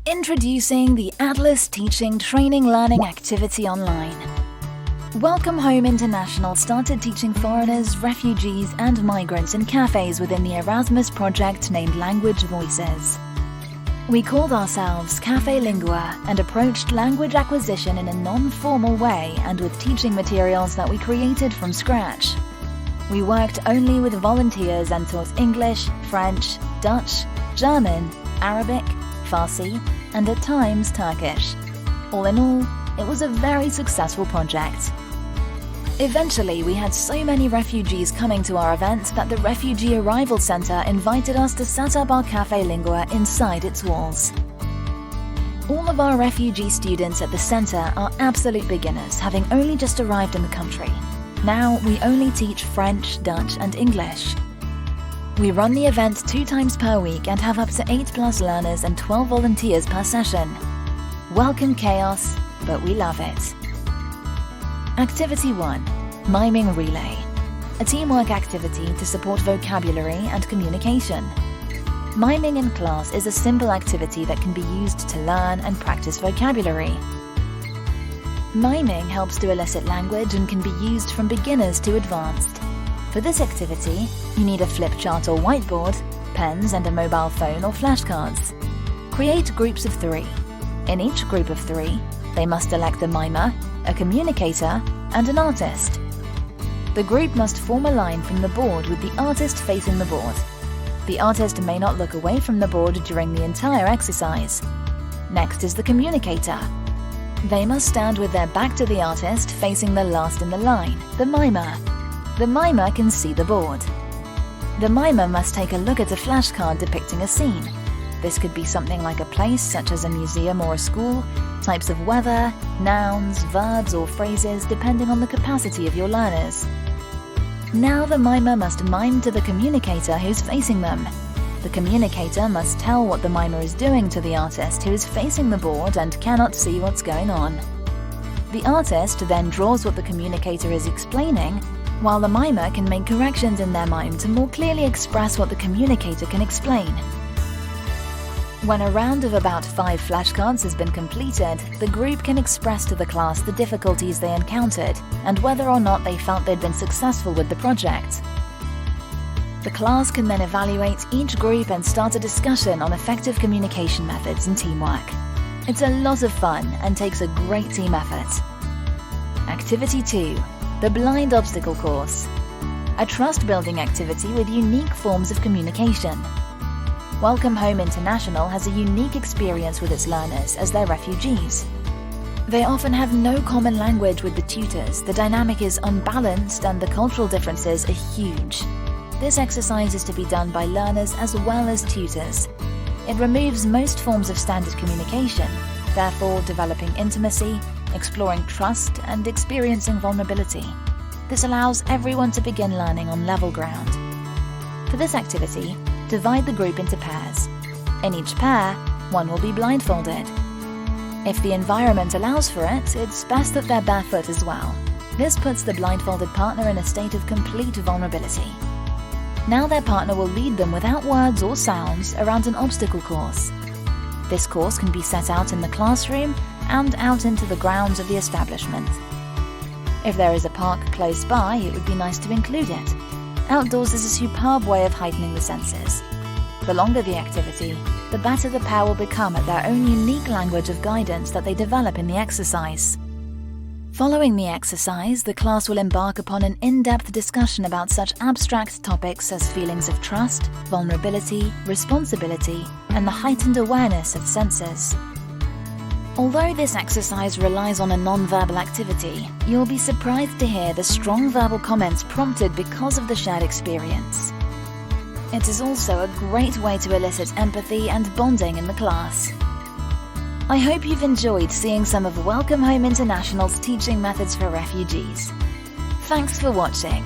Introducing the Atlaas Teaching Training Learning Activity Online. Welcome Home International started teaching foreigners, refugees and migrants in cafes within the Erasmus project named Language Voices. We called ourselves Café Lingua and approached language acquisition in a non-formal way and with teaching materials that we created from scratch. We worked only with volunteers and taught English, French, Dutch, German, Arabic, Farsi, and at times Turkish. All in all, it was a very successful project. Eventually, we had so many refugees coming to our event that the Refugee Arrival Center invited us to set up our Café Lingua inside its walls. All of our refugee students at the center are absolute beginners, having only just arrived in the country. Now, we only teach French, Dutch, and English. We run the event 2 times per week and have up to 8+ learners and 12 volunteers per session. Welcome chaos, but we love it. Activity 1. Miming Relay. A teamwork activity to support vocabulary and communication. Miming in class is a simple activity that can be used to learn and practice vocabulary. Miming helps to elicit language and can be used from beginners to advanced. For this activity, you need a flip chart or whiteboard, pens and a mobile phone or flashcards. Create groups of 3. In each group of 3, they must elect a mimer, a communicator, and an artist. The group must form a line from the board with the artist facing the board. The artist may not look away from the board during the entire exercise. Next is the communicator. They must stand with their back to the artist facing the last in the line, the mimer. The mimer can see the board. The mimer must take a look at a flashcard depicting a scene. This could be something like a place such as a museum or a school, types of weather, nouns, verbs or phrases depending on the capacity of your learners. Now the mimer must mime to the communicator who's facing them. The communicator must tell what the mimer is doing to the artist who is facing the board and cannot see what's going on. The artist then draws what the communicator is explaining, while the mimer can make corrections in their mime to more clearly express what the communicator can explain. When a round of about 5 flashcards has been completed, the group can express to the class the difficulties they encountered and whether or not they felt they'd been successful with the project. The class can then evaluate each group and start a discussion on effective communication methods and teamwork. It's a lot of fun and takes a great team effort. Activity 2. The Blind Obstacle Course. A trust-building activity with unique forms of communication. Welcome Home International has a unique experience with its learners as they're refugees. They often have no common language with the tutors, the dynamic is unbalanced and the cultural differences are huge. This exercise is to be done by learners as well as tutors. It removes most forms of standard communication, therefore developing intimacy, exploring trust and experiencing vulnerability. This allows everyone to begin learning on level ground. For this activity, divide the group into pairs. In each pair, one will be blindfolded. If the environment allows for it, it's best that they're barefoot as well. This puts the blindfolded partner in a state of complete vulnerability. Now their partner will lead them without words or sounds around an obstacle course. This course can be set out in the classroom and out into the grounds of the establishment. If there is a park close by, it would be nice to include it. Outdoors is a superb way of heightening the senses. The longer the activity, the better the pair will become at their own unique language of guidance that they develop in the exercise. Following the exercise, the class will embark upon an in-depth discussion about such abstract topics as feelings of trust, vulnerability, responsibility, and the heightened awareness of senses. Although this exercise relies on a non-verbal activity, you'll be surprised to hear the strong verbal comments prompted because of the shared experience. It is also a great way to elicit empathy and bonding in the class. I hope you've enjoyed seeing some of Welcome Home International's teaching methods for refugees. Thanks for watching.